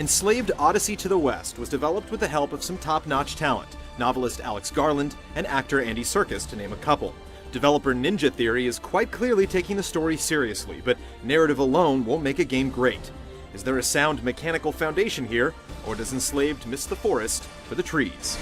Enslaved Odyssey to the West was developed with the help of some top-notch talent, novelist Alex Garland and actor Andy Serkis, to name a couple. Developer Ninja Theory is quite clearly taking the story seriously, but narrative alone won't make a game great. Is there a sound mechanical foundation here, or does Enslaved miss the forest for the trees?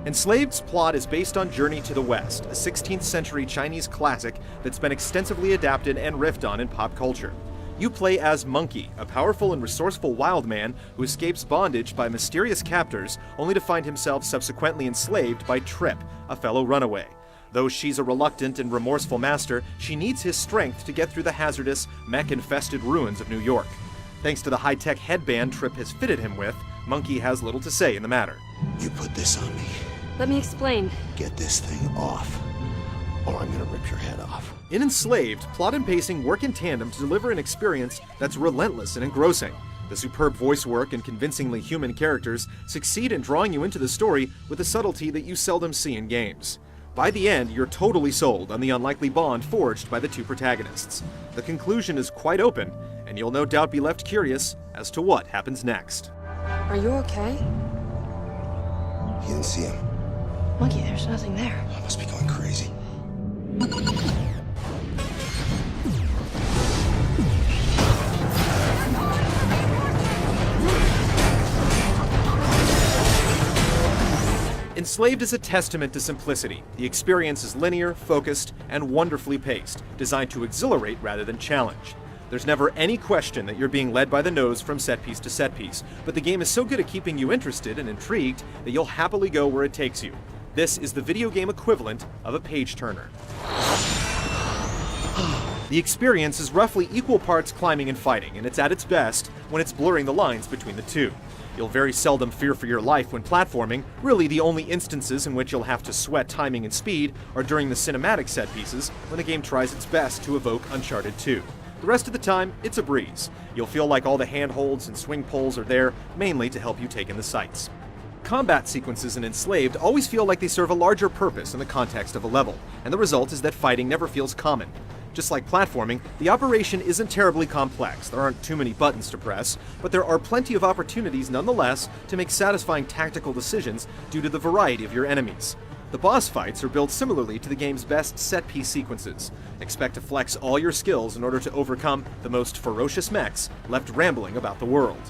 Enslaved's plot is based on Journey to the West, a 16th century Chinese classic that's been extensively adapted and riffed on in pop culture. You play as Monkey, a powerful and resourceful wild man who escapes bondage by mysterious captors, only to find himself subsequently enslaved by Trip, a fellow runaway. Though she's a reluctant and remorseful master, she needs his strength to get through the hazardous, mech-infested ruins of New York. Thanks to the high-tech headband Trip has fitted him with, Monkey has little to say in the matter. You put this on me. Let me explain. Get this thing off, or I'm gonna rip your head off. In Enslaved, plot and pacing work in tandem to deliver an experience that's relentless and engrossing. The superb voice work and convincingly human characters succeed in drawing you into the story with a subtlety that you seldom see in games. By the end, you're totally sold on the unlikely bond forged by the two protagonists. The conclusion is quite open, and you'll no doubt be left curious as to what happens next. Are you okay? You didn't see him. Monkey, there's nothing there. I must be going crazy. Enslaved is a testament to simplicity. The experience is linear, focused, and wonderfully paced, designed to exhilarate rather than challenge. There's never any question that you're being led by the nose from set piece to set piece, but the game is so good at keeping you interested and intrigued that you'll happily go where it takes you. This is the video game equivalent of a page-turner. The experience is roughly equal parts climbing and fighting, and it's at its best when it's blurring the lines between the two. You'll very seldom fear for your life when platforming. Really, the only instances in which you'll have to sweat timing and speed are during the cinematic set pieces, when the game tries its best to evoke Uncharted 2. The rest of the time, it's a breeze. You'll feel like all the handholds and swing poles are there, mainly to help you take in the sights. Combat sequences in Enslaved always feel like they serve a larger purpose in the context of a level, and the result is that fighting never feels common. Just like platforming, the operation isn't terribly complex. There aren't too many buttons to press, but there are plenty of opportunities nonetheless to make satisfying tactical decisions due to the variety of your enemies. The boss fights are built similarly to the game's best set-piece sequences. Expect to flex all your skills in order to overcome the most ferocious mechs left rambling about the world.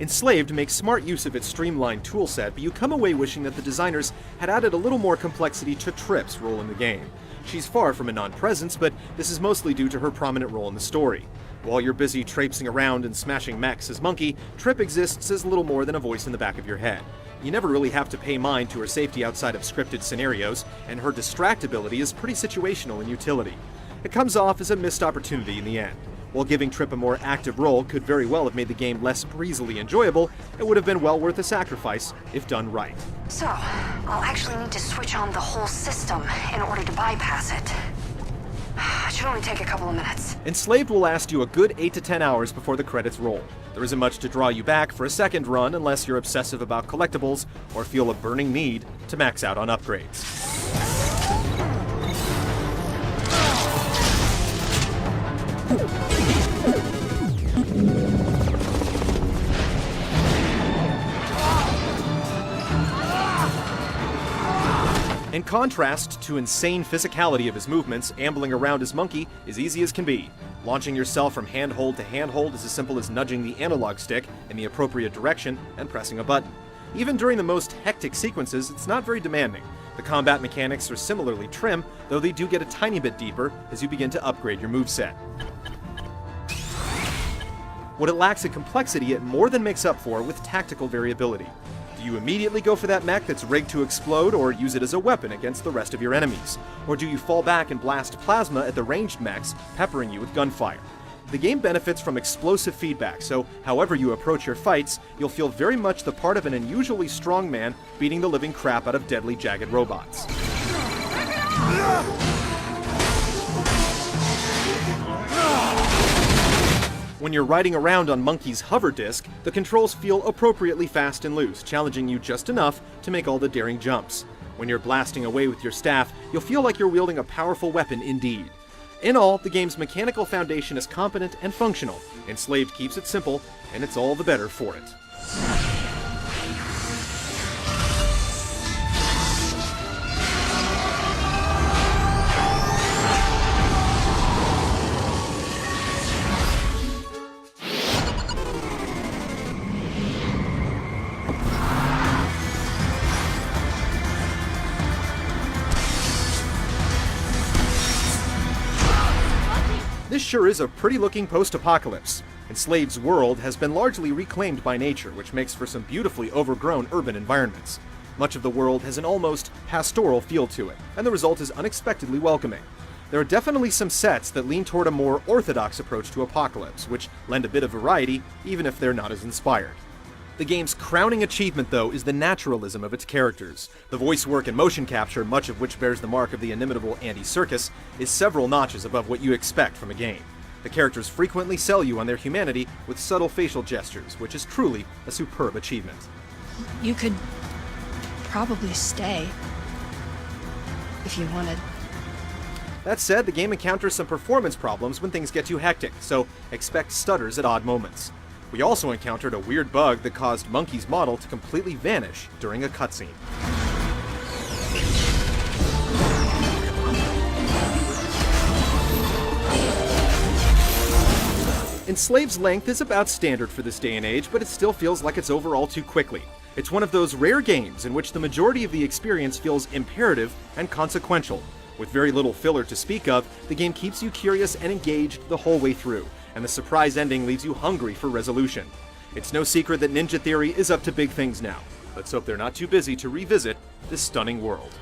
Enslaved makes smart use of its streamlined toolset, but you come away wishing that the designers had added a little more complexity to Trip's role in the game. She's far from a non-presence, but this is mostly due to her prominent role in the story. While you're busy traipsing around and smashing mechs as Monkey, Trip exists as little more than a voice in the back of your head. You never really have to pay mind to her safety outside of scripted scenarios, and her distractibility is pretty situational in utility. It comes off as a missed opportunity in the end. While giving Trip a more active role could very well have made the game less breezily enjoyable, it would have been well worth the sacrifice if done right. So, I'll actually need to switch on the whole system in order to bypass it. It should only take a couple of minutes. Enslaved will last you a good 8 to 10 hours before the credits roll. There isn't much to draw you back for a second run unless you're obsessive about collectibles or feel a burning need to max out on upgrades. In contrast to insane physicality of his movements, ambling around as Monkey is easy as can be. Launching yourself from handhold to handhold is as simple as nudging the analog stick in the appropriate direction and pressing a button. Even during the most hectic sequences, it's not very demanding. The combat mechanics are similarly trim, though they do get a tiny bit deeper as you begin to upgrade your moveset. What it lacks in complexity, it more than makes up for with tactical variability. Do you immediately go for that mech that's rigged to explode, or use it as a weapon against the rest of your enemies? Or do you fall back and blast plasma at the ranged mechs, peppering you with gunfire? The game benefits from explosive feedback, so however you approach your fights, you'll feel very much the part of an unusually strong man beating the living crap out of deadly, jagged robots. When you're riding around on Monkey's hover disc, the controls feel appropriately fast and loose, challenging you just enough to make all the daring jumps. When you're blasting away with your staff, you'll feel like you're wielding a powerful weapon indeed. In all, the game's mechanical foundation is competent and functional. Enslaved keeps it simple, and it's all the better for it. This sure is a pretty-looking post-apocalypse. Enslaved's world has been largely reclaimed by nature, which makes for some beautifully overgrown urban environments. Much of the world has an almost pastoral feel to it, and the result is unexpectedly welcoming. There are definitely some sets that lean toward a more orthodox approach to apocalypse, which lend a bit of variety, even if they're not as inspired. The game's crowning achievement, though, is the naturalism of its characters. The voice work and motion capture, much of which bears the mark of the inimitable Andy Serkis, is several notches above what you expect from a game. The characters frequently sell you on their humanity with subtle facial gestures, which is truly a superb achievement. You could probably stay if you wanted. That said, the game encounters some performance problems when things get too hectic, so expect stutters at odd moments. We also encountered a weird bug that caused Monkey's model to completely vanish during a cutscene. Enslaved's length is about standard for this day and age, but it still feels like it's over all too quickly. It's one of those rare games in which the majority of the experience feels imperative and consequential. With very little filler to speak of, the game keeps you curious and engaged the whole way through, and the surprise ending leaves you hungry for resolution. It's no secret that Ninja Theory is up to big things now. Let's hope they're not too busy to revisit this stunning world.